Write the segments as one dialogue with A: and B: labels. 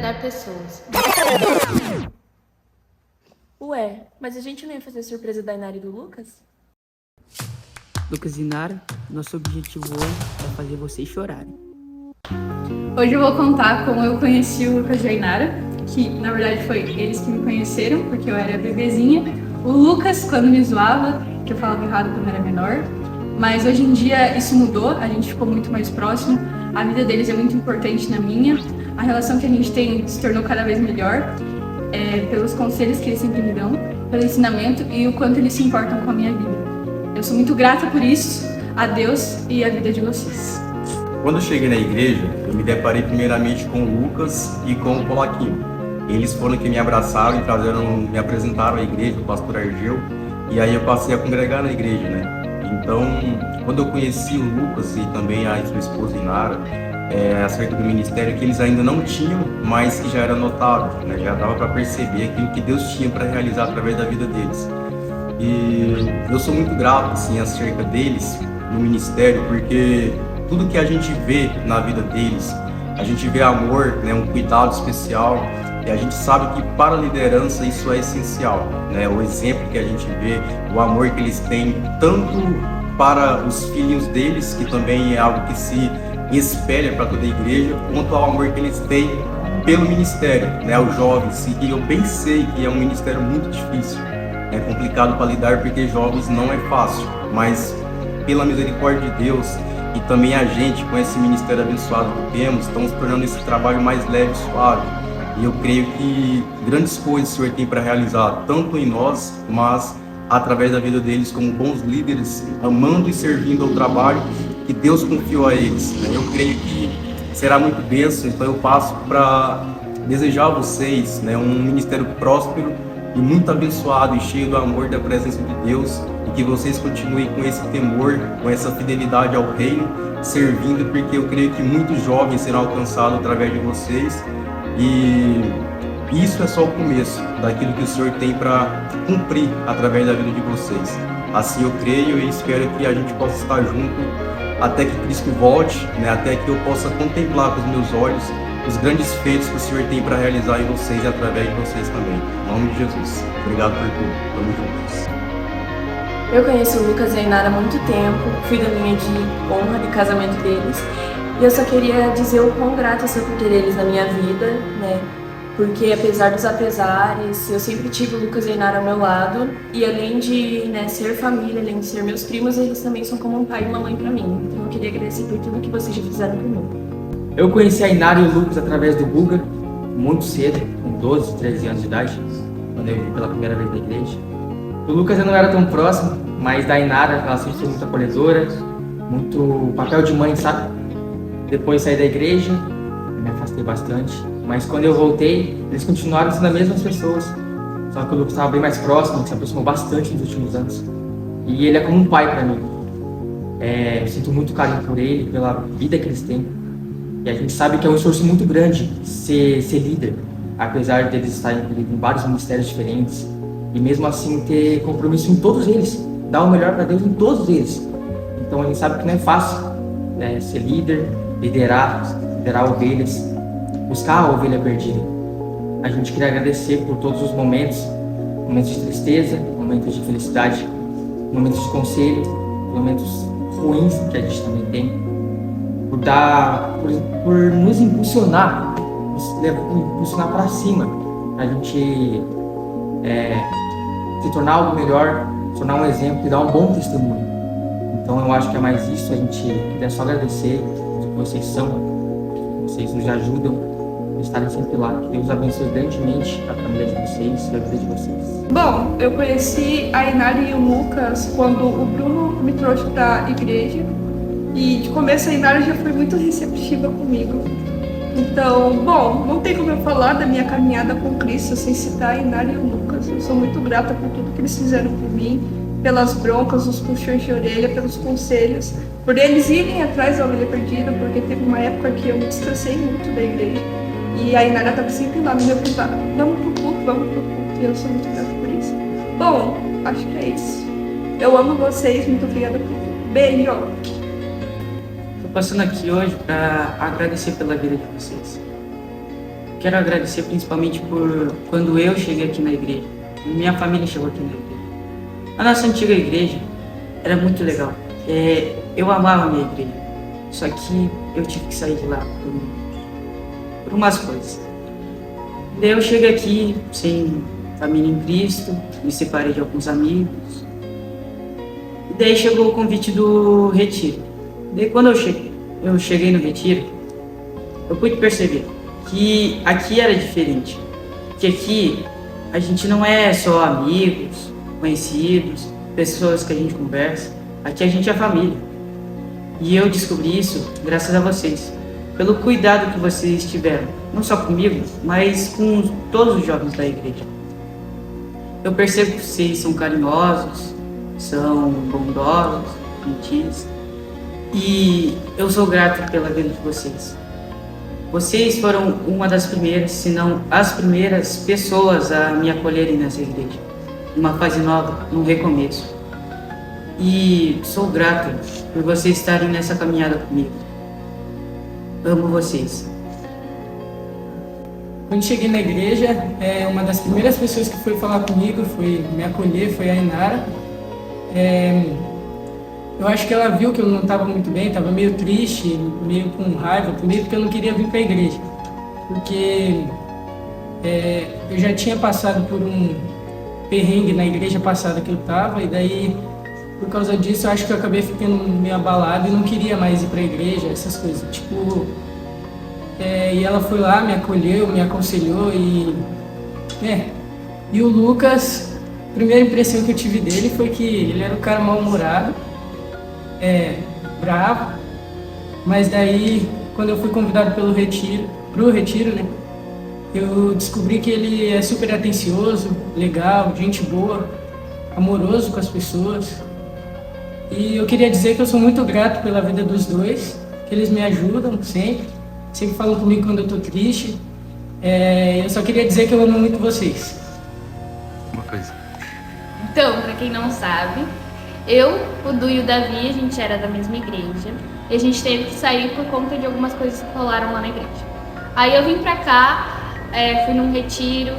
A: agradar pessoas.
B: Ué, mas a gente não ia fazer surpresa da Inara e do Lucas?
C: Lucas e Nara, nosso objetivo hoje é fazer vocês chorarem.
D: Hoje eu vou contar como eu conheci o Lucas e a Inara, que na verdade foi eles que me conheceram, porque eu era bebezinha. O Lucas, quando me zoava, que eu falava errado quando era menor. Mas hoje em dia isso mudou, a gente ficou muito mais próximo. A vida deles é muito importante na minha. A relação que a gente tem se tornou cada vez melhor, pelos conselhos que eles sempre me dão, pelo ensinamento e o quanto eles se importam com a minha vida. Eu sou muito grata por isso, a Deus e a vida de vocês.
E: Quando eu cheguei na igreja, eu me deparei primeiramente com o Lucas e com o Polaquinho. Eles foram que me abraçaram e me apresentaram à igreja, o pastor Argel, e aí eu passei a congregar na igreja, né? Então, quando eu conheci o Lucas e também a sua esposa Inara, acerca do ministério que eles ainda não tinham, mas que já era notável, né? Já dava para perceber aquilo que Deus tinha para realizar através da vida deles. E eu sou muito grato assim, acerca deles no ministério, porque tudo que a gente vê na vida deles, a gente vê amor, né? Um cuidado especial, e a gente sabe que para a liderança isso é essencial, né? O exemplo que a gente vê, o amor que eles têm, tanto para os filhos deles, que também é algo que se espelha para toda a igreja, quanto ao amor que eles têm pelo ministério, né? Os jovens, e eu bem sei que é um ministério muito difícil, é complicado para lidar porque jovens não é fácil, mas pela misericórdia de Deus e também a gente com esse ministério abençoado que temos, estamos tornando esse trabalho mais leve e suave. E eu creio que grandes coisas o Senhor tem para realizar, tanto em nós, mas através da vida deles como bons líderes, amando e servindo ao trabalho que Deus confiou a eles. Eu creio que será muito bênção, então eu passo para desejar a vocês, né, um ministério próspero e muito abençoado e cheio do amor e da presença de Deus, e que vocês continuem com esse temor, com essa fidelidade ao reino, servindo, porque eu creio que muitos jovens serão alcançados através de vocês, e isso é só o começo daquilo que o Senhor tem para cumprir através da vida de vocês. Assim eu creio e espero que a gente possa estar junto até que Cristo volte, né? Até que eu possa contemplar com os meus olhos os grandes feitos que o Senhor tem para realizar em vocês e através de vocês também. Em nome de Jesus. Obrigado por tudo. Tamo juntos.
B: Eu conheço o Lucas e a Inara há muito tempo, fui da linha de honra de casamento deles, e eu só queria dizer o quão grata eu sou por ter eles na minha vida, né? Porque apesar dos apesares, eu sempre tive o Lucas e a Inara ao meu lado, e além de, né, ser família, além de ser meus primos, eles também são como um pai e uma mãe pra mim. Então eu queria agradecer por tudo que vocês já fizeram por mim.
F: Eu conheci a Inara e o Lucas através do Guga, muito cedo, com 12, 13 anos de idade, quando eu vi pela primeira vez na igreja. O Lucas eu não era tão próximo, mas da Inara ela sempre foi muito acolhedora, muito papel de mãe, sabe? Depois saí da igreja, me afastei bastante, mas quando eu voltei, eles continuaram sendo as mesmas pessoas. Só que o Lucas estava bem mais próximo, se aproximou bastante nos últimos anos. E ele é como um pai para mim. Eu sinto muito carinho por ele, pela vida que eles têm. E a gente sabe que é um esforço muito grande ser líder, apesar deles estarem em vários ministérios diferentes. E mesmo assim ter compromisso em todos eles, dar o melhor para Deus em todos eles. Então a gente sabe que não é fácil, né, ser líder, liderar ovelhas, buscar a ovelha perdida. A gente queria agradecer por todos os momentos de tristeza, momentos de felicidade, momentos de conselho, momentos ruins que a gente também tem, por nos impulsionar, impulsionar para cima, a gente se tornar algo melhor, se tornar um exemplo e dar um bom testemunho. Então eu acho que é mais isso, a gente quer só agradecer o que vocês são, vocês nos ajudam a estarem sempre lá. Que Deus abençoe grandemente a família de vocês e a vida de vocês.
G: Bom, eu conheci a Inara e o Lucas quando o Bruno me trouxe para a igreja, e de começo a Inara já foi muito receptiva comigo. Então, bom, não tem como eu falar da minha caminhada com Cristo sem citar a Inara e o Lucas. Eu sou muito grata por tudo que eles fizeram por mim, pelas broncas, os puxões de orelha, pelos conselhos, por eles irem atrás da ovelha perdida, porque teve uma época que eu me distanciei muito da igreja. E a Inara estava sempre lá no meu privado. Vamos pro culto, vamos pro culto. E eu sou muito grata por isso. Bom, acho que é isso. Eu amo vocês, muito obrigada por tudo. Beijo!
F: Estou passando aqui hoje para agradecer pela vida de vocês.
C: quero agradecer principalmente por quando eu cheguei aqui na igreja. Minha família chegou aqui na igreja. A nossa antiga igreja era muito legal. Eu amava a minha igreja. Só que eu tive que sair de lá por umas coisas. Daí eu cheguei aqui sem família em Cristo, me separei de alguns amigos. E daí chegou o convite do retiro. Daí quando eu cheguei no retiro, eu pude perceber que aqui era diferente. Que aqui a gente não é só amigos, conhecidos, pessoas que a gente conversa. Aqui a gente é família. E eu descobri isso graças a vocês. Pelo cuidado que vocês tiveram, não só comigo, mas com todos os jovens da igreja. Eu percebo que vocês são carinhosos, são bondosos, gentis, e eu sou grato pela vida de vocês. Vocês foram uma das primeiras, se não as primeiras pessoas a me acolherem nessa igreja. Uma fase nova, um recomeço. E sou grato por vocês estarem nessa caminhada comigo. Amo vocês.
A: Quando cheguei na igreja, uma das primeiras pessoas que foi falar comigo, foi me acolher, foi a Inara. Eu acho que ela viu que eu não estava muito bem, estava meio triste, meio com raiva, meio porque eu não queria vir para a igreja. Porque eu já tinha passado por um perrengue na igreja passada que eu estava, e daí, por causa disso, eu acho que eu acabei ficando meio abalado e não queria mais ir para a igreja, essas coisas. E ela foi lá, me acolheu, me aconselhou e o Lucas, a primeira impressão que eu tive dele foi que ele era um cara mal-humorado, bravo, mas daí, quando eu fui convidado pro retiro, né, eu descobri que ele é super atencioso, legal, gente boa, amoroso com as pessoas. E eu queria dizer que eu sou muito grato pela vida dos dois, que eles me ajudam sempre falam comigo quando eu tô triste. Eu só queria dizer que eu amo muito vocês.
E: Uma coisa.
H: Então, pra quem não sabe, eu, o Du e o Davi, a gente era da mesma igreja e a gente teve que sair por conta de algumas coisas que rolaram lá na igreja. Aí eu vim pra cá, fui num retiro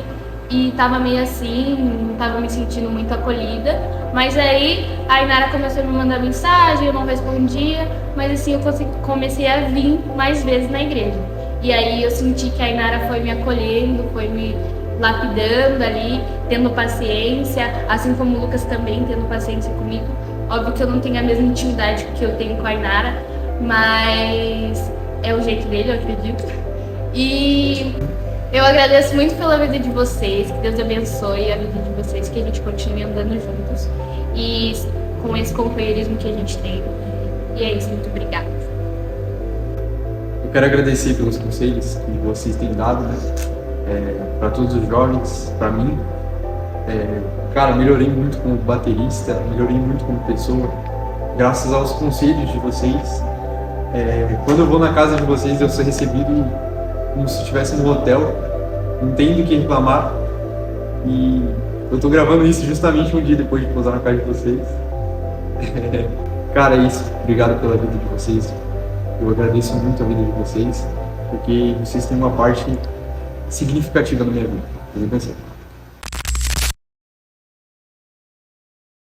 H: e tava meio assim, não tava me sentindo muito acolhida, mas aí a Inara começou a me mandar mensagem, eu não respondia, mas assim eu comecei a vir mais vezes na igreja. E aí eu senti que a Inara foi me acolhendo, foi me lapidando ali, tendo paciência, assim como o Lucas também tendo paciência comigo. Óbvio que eu não tenho a mesma intimidade que eu tenho com a Inara, mas é o jeito dele, eu acredito. E eu agradeço muito pela vida de vocês, que Deus abençoe a vida de vocês, que a gente continue andando juntos e com esse companheirismo que a gente tem. E é isso, muito obrigada.
I: Eu quero agradecer pelos conselhos que vocês têm dado, né? Para todos os jovens, para mim. Cara, melhorei muito como baterista, melhorei muito como pessoa, graças aos conselhos de vocês. Quando eu vou na casa de vocês, eu sou recebido como se estivesse no hotel, não tenho do que reclamar. E eu tô gravando isso justamente um dia depois de pousar na casa de vocês. Cara, é isso. Obrigado pela vida de vocês. Eu agradeço muito a vida de vocês, porque vocês têm uma parte significativa na minha vida.